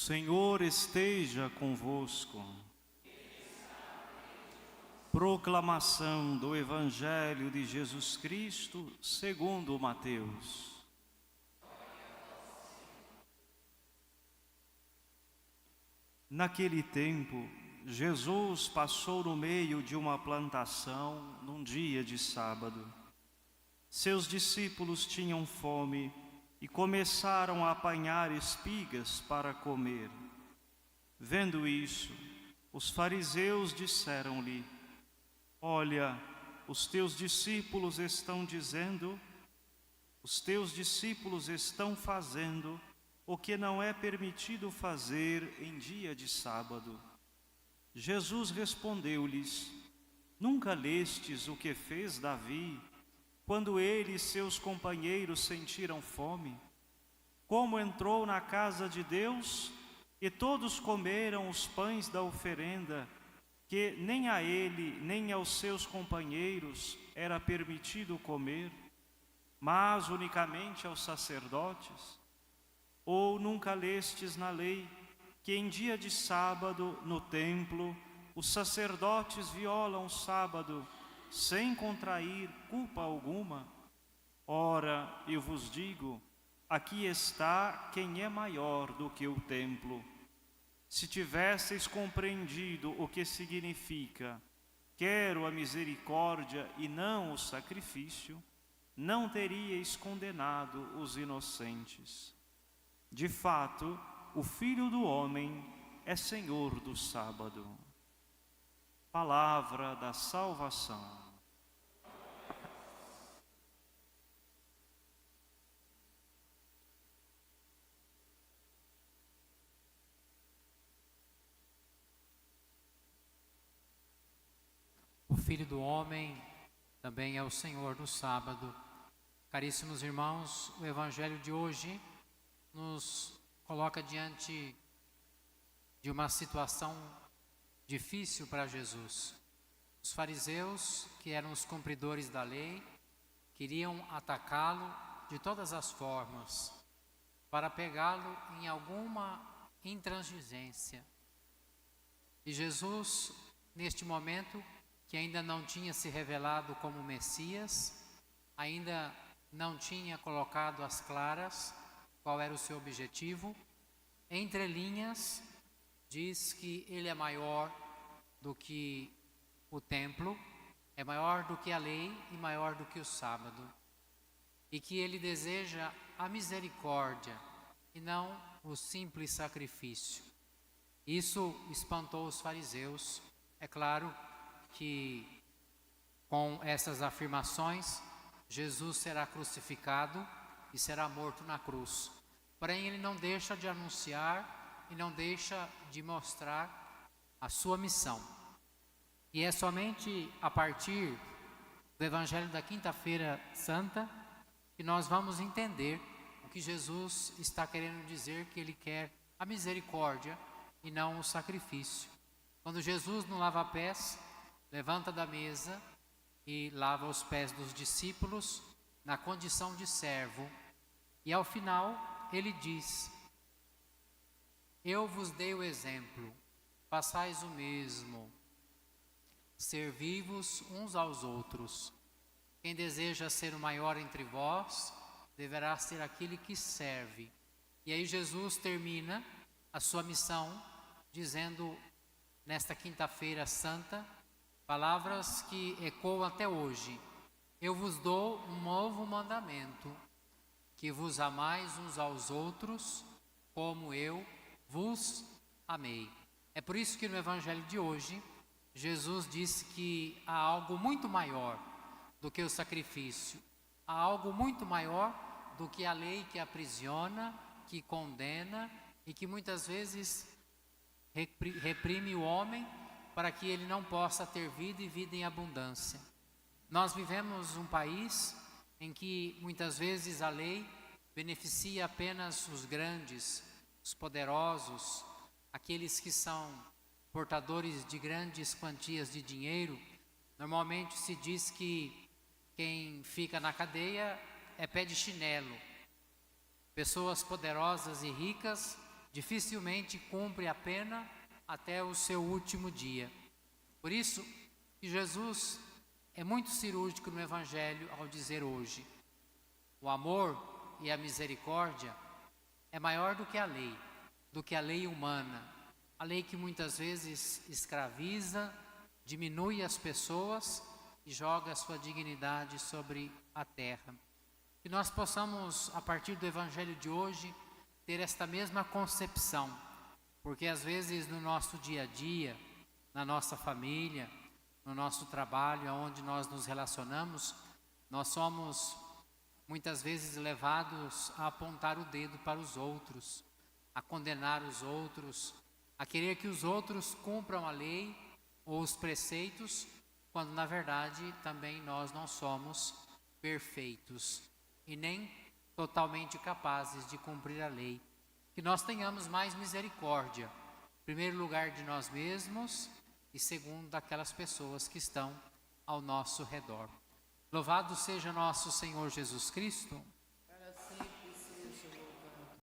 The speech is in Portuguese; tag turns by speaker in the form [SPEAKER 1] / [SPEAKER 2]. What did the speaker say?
[SPEAKER 1] Senhor esteja convosco. Proclamação do Evangelho de Jesus Cristo segundo Mateus. Naquele tempo, Jesus passou no meio de uma plantação num dia de sábado. Seus discípulos tinham fome e começaram a apanhar espigas para comer. Vendo isso, os fariseus disseram-lhe: Olha, os teus discípulos estão fazendo o que não é permitido fazer em dia de sábado. Jesus respondeu-lhes: Nunca lestes o que fez Davi, quando ele e seus companheiros sentiram fome? Como entrou na casa de Deus e todos comeram os pães da oferenda, que nem a ele nem aos seus companheiros era permitido comer, mas unicamente aos sacerdotes? Ou nunca lestes na lei que em dia de sábado no templo os sacerdotes violam o sábado sem contrair culpa alguma? Ora, eu vos digo, aqui está quem é maior do que o templo. Se tivesseis compreendido o que significa quero a misericórdia e não o sacrifício, não teríeis condenado os inocentes. De fato, o Filho do Homem é Senhor do sábado. Palavra da salvação.
[SPEAKER 2] O Filho do Homem também é o Senhor do sábado. Caríssimos irmãos, o Evangelho de hoje nos coloca diante de uma situação difícil para Jesus. Os fariseus, que eram os cumpridores da lei, queriam atacá-lo de todas as formas para pegá-lo em alguma intransigência. E Jesus, neste momento, que ainda não tinha se revelado como Messias, ainda não tinha colocado às claras qual era o seu objetivo, entre linhas, diz que ele é maior do que o templo, é maior do que a lei e maior do que o sábado, e que ele deseja a misericórdia e não o simples sacrifício. Isso espantou os fariseus. É claro que com essas afirmações Jesus será crucificado e será morto na cruz. Porém, ele não deixa de anunciar e não deixa de mostrar a sua missão. E é somente a partir do Evangelho da Quinta-feira Santa que nós vamos entender o que Jesus está querendo dizer, que ele quer a misericórdia e não o sacrifício. Quando Jesus, no lava-pés, levanta da mesa e lava os pés dos discípulos na condição de servo, e ao final ele diz: Eu vos dei o exemplo, façais o mesmo, servi-vos uns aos outros. Quem deseja ser o maior entre vós, deverá ser aquele que serve. E aí Jesus termina a sua missão dizendo, nesta quinta-feira santa, palavras que ecoam até hoje: Eu vos dou um novo mandamento, que vos amais uns aos outros, como eu vos amei. É por isso que no Evangelho de hoje, Jesus disse que há algo muito maior do que o sacrifício, há algo muito maior do que a lei que aprisiona, que condena e que muitas vezes reprime o homem para que ele não possa ter vida e vida em abundância. Nós vivemos um país em que muitas vezes a lei beneficia apenas os grandes, os poderosos, aqueles que são portadores de grandes quantias de dinheiro. Normalmente se diz que quem fica na cadeia é pé de chinelo. Pessoas poderosas e ricas dificilmente cumpre a pena até o seu último dia. Por isso que Jesus é muito cirúrgico no Evangelho ao dizer hoje: o amor e a misericórdia é maior do que a lei humana, a lei que muitas vezes escraviza, diminui as pessoas e joga a sua dignidade sobre a terra. Que nós possamos, a partir do Evangelho de hoje, ter esta mesma concepção, porque às vezes no nosso dia a dia, na nossa família, no nosso trabalho, onde nós nos relacionamos, nós somos muitas vezes levados a apontar o dedo para os outros, a condenar os outros, a querer que os outros cumpram a lei ou os preceitos, quando na verdade também nós não somos perfeitos e nem totalmente capazes de cumprir a lei. Que nós tenhamos mais misericórdia, em primeiro lugar de nós mesmos e segundo daquelas pessoas que estão ao nosso redor. Louvado seja nosso Senhor Jesus Cristo.